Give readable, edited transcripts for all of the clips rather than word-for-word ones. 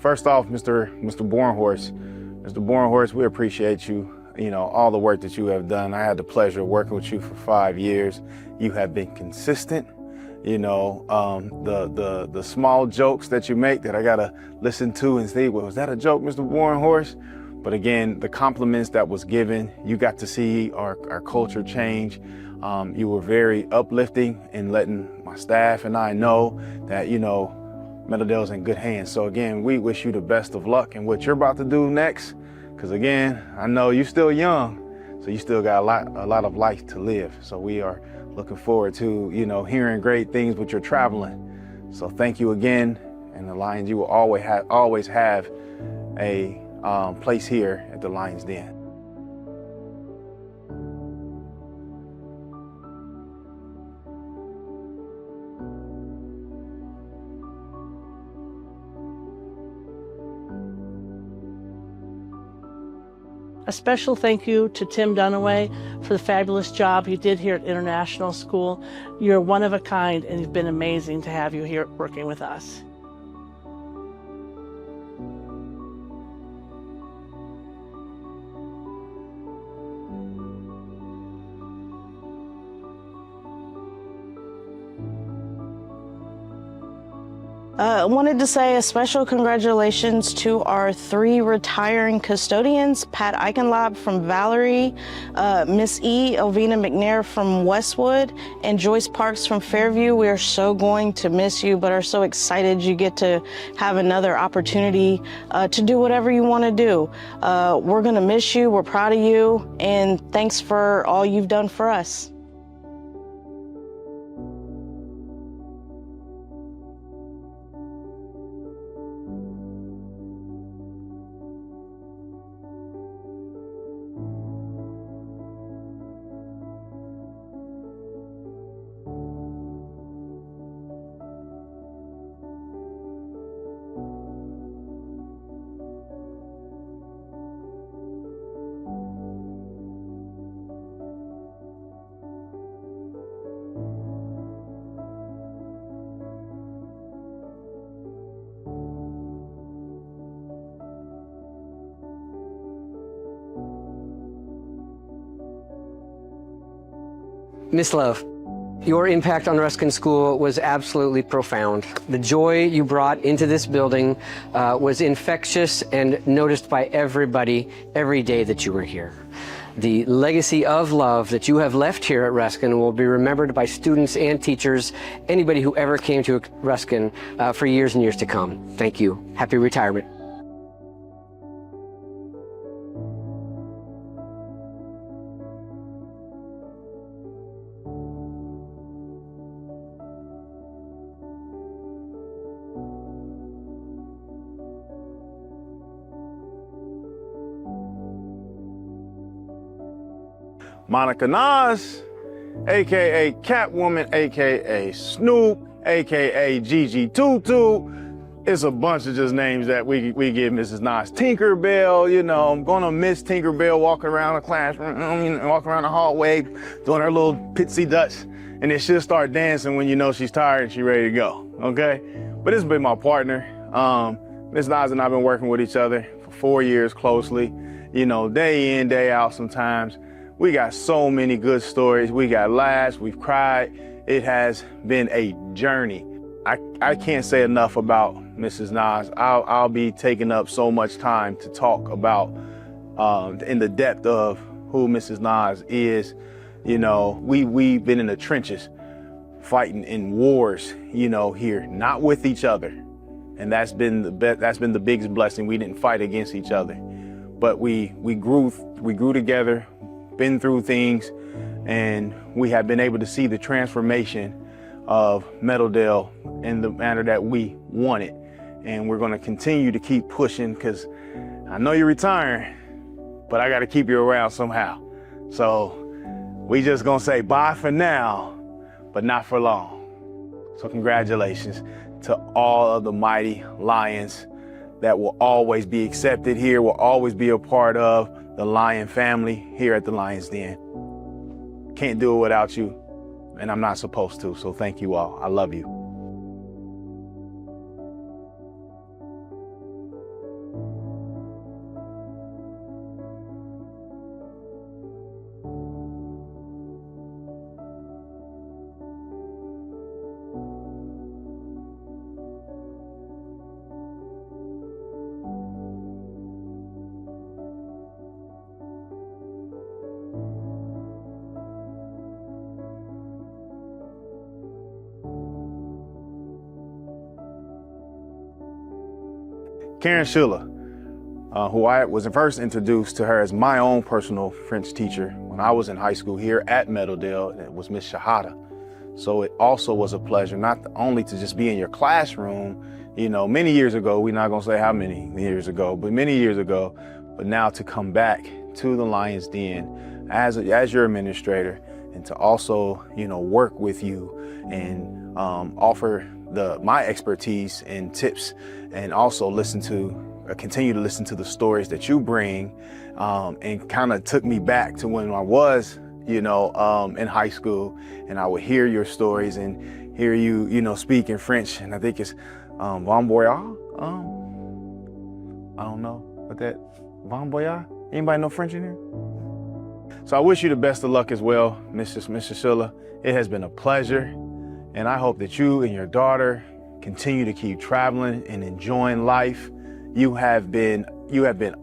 First off, Mr. Bornhorst, we appreciate you. You know, all the work that you have done. I had the pleasure of working with you for 5 years. You have been consistent. You know, the small jokes that you make that I gotta listen to and say, well, was that a joke, Mr. Bornhorst? But again, the compliments that was given, you got to see our culture change. You were very uplifting in letting my staff and I know that, you know, Meadowdale's in good hands. So again, we wish you the best of luck in what you're about to do next. Because again, I know you're still young, so you still got a lot of life to live. So we are looking forward to, you know, hearing great things with your traveling. So thank you again. And the Lions, you will always have a place here at the Lions Den. A special thank you to Tim Dunaway for the fabulous job you did here at International School. You're one of a kind, and it's been amazing to have you here working with us. I wanted to say a special congratulations to our 3 retiring custodians, Pat Eichenlaub from Valerie, Miss E. Elvina McNair from Westwood, and Joyce Parks from Fairview. We are so going to miss you, but are so excited you get to have another opportunity to do whatever you want to do. We're going to miss you. We're proud of you, and thanks for all you've done for us. Miss Love, your impact on Ruskin School was absolutely profound. The joy you brought into this building was infectious and noticed by everybody every day that you were here. The legacy of love that you have left here at Ruskin will be remembered by students and teachers, anybody who ever came to Ruskin for years and years to come. Thank you. Happy retirement. Monica Nas, AKA Catwoman, AKA Snoop, AKA Gigi Tutu. It's a bunch of just names that we give Mrs. Nas. Tinkerbell, you know, I'm gonna miss Tinkerbell walking around the classroom, walking around the hallway, doing her little pitsy dutch, and then she'll start dancing when you know she's tired and she's ready to go, okay? But this has been my partner. Miss Nas and I have been working with each other for 4 years closely, you know, day in, day out sometimes. We got so many good stories. We got laughs, we've cried. It has been a journey. I can't say enough about Mrs. Nas. I'll be taking up so much time to talk about in the depth of who Mrs. Nas is. You know, we've been in the trenches fighting in wars, you know, here, not with each other. And that's been the biggest blessing. We didn't fight against each other, but we grew together, been through things, and we have been able to see the transformation of Meadowdale in the manner that we wanted. And we're gonna continue to keep pushing, because I know you're retiring, but I gotta keep you around somehow. So we just gonna say bye for now, but not for long. So congratulations to all of the mighty Lions that will always be accepted here, will always be a part of the Lion family here at the Lions Den. Can't do it without you, and I'm not supposed to, so thank you all. I love you. Karen Schiller, who I was first introduced to her as my own personal French teacher when I was in high school here at Meadowdale. It was Miss Shahada. So it also was a pleasure not only to just be in your classroom, you know, many years ago, we're not gonna say how many years ago, but many years ago, but now to come back to the Lions Den as your administrator and to also, you know, work with you and offer my expertise and tips, and also continue to listen to the stories that you bring, and kind of took me back to when I was, you know, in high school, and I would hear your stories and hear you, you know, speak in French, and I think it's bon voyage. I don't know what that bon voyage. Anybody know French in here? So I wish you the best of luck as well, Mr. Schiller. It has been a pleasure, and I hope that you and your daughter continue to keep traveling and enjoying life. You have been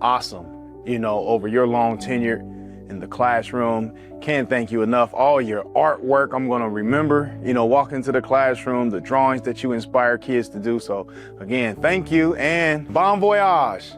awesome, you know, over your long tenure in the classroom. Can't thank you enough. All your artwork, I'm gonna remember, you know, walking into the classroom, the drawings that you inspire kids to do. So again, thank you and bon voyage.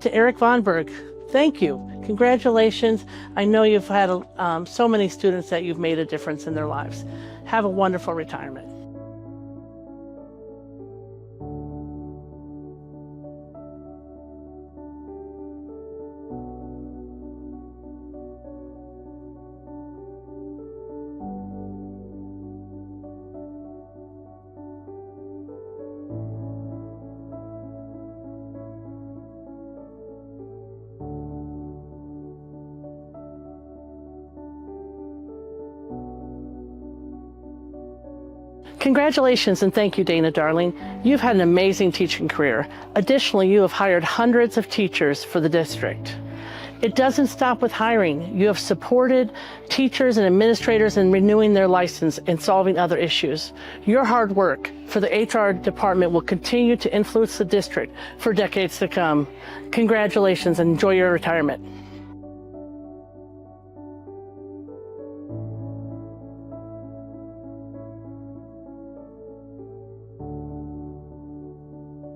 To Eric Von Berg, thank you. Congratulations. I know you've had so many students that you've made a difference in their lives. Have a wonderful retirement. Congratulations and thank you, Dana Darling. You've had an amazing teaching career. Additionally, you have hired hundreds of teachers for the district. It doesn't stop with hiring. You have supported teachers and administrators in renewing their license and solving other issues. Your hard work for the HR department will continue to influence the district for decades to come. Congratulations and enjoy your retirement.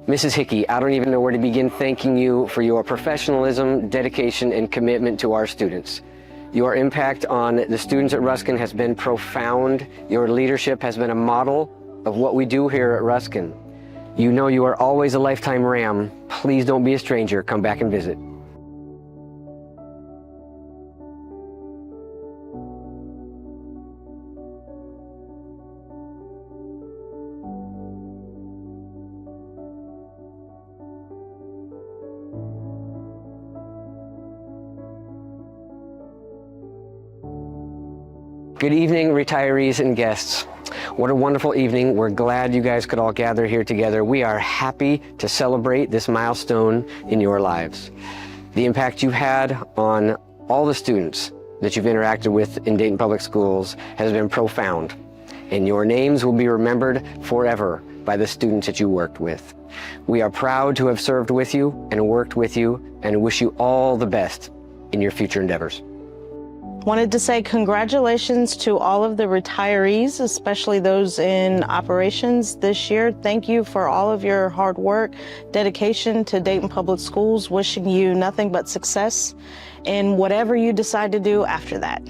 Mrs. Hickey, I don't even know where to begin thanking you for your professionalism, dedication, and commitment to our students. Your impact on the students at Ruskin has been profound. Your leadership has been a model of what we do here at Ruskin. You know you are always a lifetime Ram. Please don't be a stranger. Come back and visit. Good evening, retirees and guests. What a wonderful evening. We're glad you guys could all gather here together. We are happy to celebrate this milestone in your lives. The impact you had on all the students that you've interacted with in Dayton Public Schools has been profound, and your names will be remembered forever by the students that you worked with. We are proud to have served with you and worked with you, and wish you all the best in your future endeavors. Wanted to say congratulations to all of the retirees, especially those in operations this year. Thank you for all of your hard work, dedication to Dayton Public Schools. Wishing you nothing but success in whatever you decide to do after that.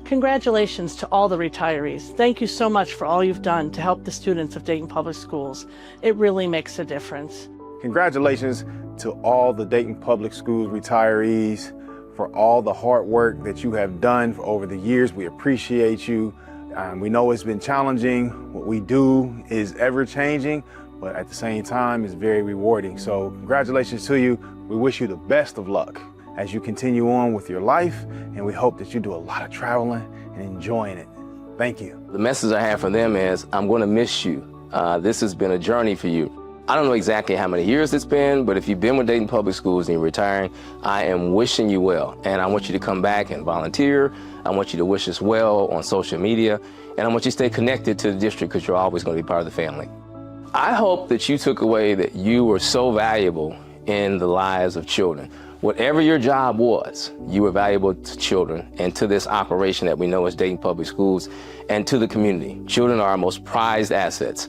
Congratulations to all the retirees. Thank you so much for all you've done to help the students of Dayton Public Schools. It really makes a difference. Congratulations to all the Dayton Public Schools retirees for all the hard work that you have done over the years. We appreciate you. We know it's been challenging. What we do is ever changing, but at the same time, it's very rewarding. So congratulations to you. We wish you the best of luck as you continue on with your life, and we hope that you do a lot of traveling and enjoying it. Thank you. The message I have for them is, I'm going to miss you. This has been a journey for you. I don't know exactly how many years it's been, but if you've been with Dayton Public Schools and you're retiring, I am wishing you well. And I want you to come back and volunteer. I want you to wish us well on social media. And I want you to stay connected to the district because you're always going to be part of the family. I hope that you took away that you were so valuable in the lives of children. Whatever your job was, you were valuable to children and to this operation that we know as Dayton Public Schools and to the community. Children are our most prized assets.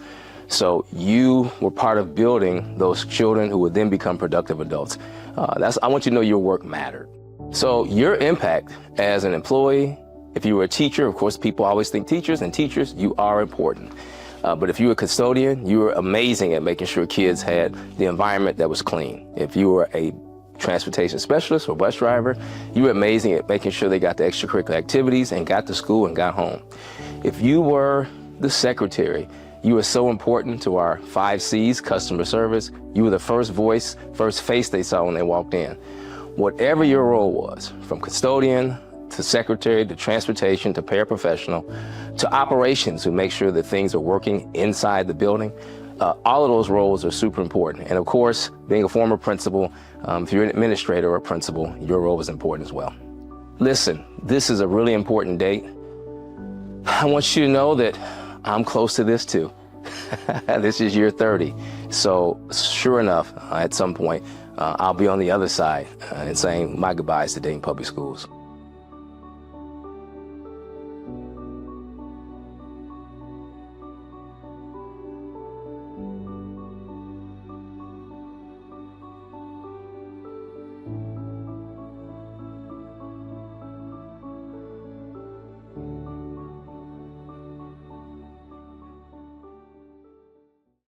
So you were part of building those children who would then become productive adults. I want you to know your work mattered. So your impact as an employee, if you were a teacher, of course, people always think teachers, and teachers, you are important. But if you were a custodian, you were amazing at making sure kids had the environment that was clean. If you were a transportation specialist or bus driver, you were amazing at making sure they got the extracurricular activities and got to school and got home. If you were the secretary, you were so important to our 5 C's, customer service. You were the first voice, first face they saw when they walked in. Whatever your role was, from custodian to secretary to transportation to paraprofessional to operations who make sure that things are working inside the building, all of those roles are super important. And of course, being a former principal, if you're an administrator or a principal, your role is important as well. Listen, this is a really important date. I want you to know that I'm close to this too. This is year 30. So sure enough, at some point, I'll be on the other side and saying my goodbyes to Dayton Public Schools.